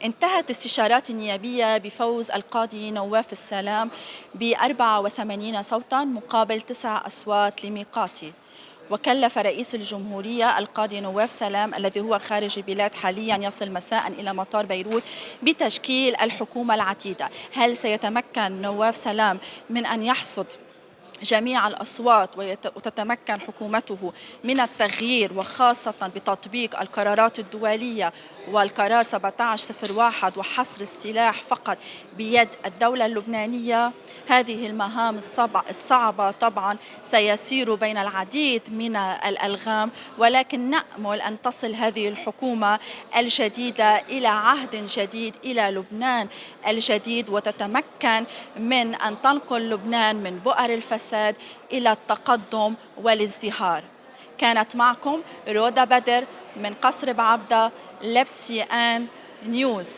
انتهت استشارات النيابية بفوز القاضي نواف السلام ب84 صوتا مقابل 9 أصوات لميقاتي. وكلف رئيس الجمهورية القاضي نواف سلام الذي هو خارج البلاد حاليا يصل مساء إلى مطار بيروت بتشكيل الحكومة العتيدة. هل سيتمكن نواف سلام من أن يحصد جميع الأصوات وتتمكن حكومته من التغيير وخاصة بتطبيق القرارات الدولية والقرار 1701 وحصر السلاح فقط بيد الدولة اللبنانية؟ هذه المهام الصعبة طبعا سيسير بين العديد من الألغام، ولكن نأمل أن تصل هذه الحكومة الجديدة إلى عهد جديد، إلى لبنان الجديد، وتتمكن من أن تنقل لبنان من بؤر الفساد إلى التقدم والازدهار. كانت معكم رودا بدر من قصر بعبدة، لبسي آن نيوز.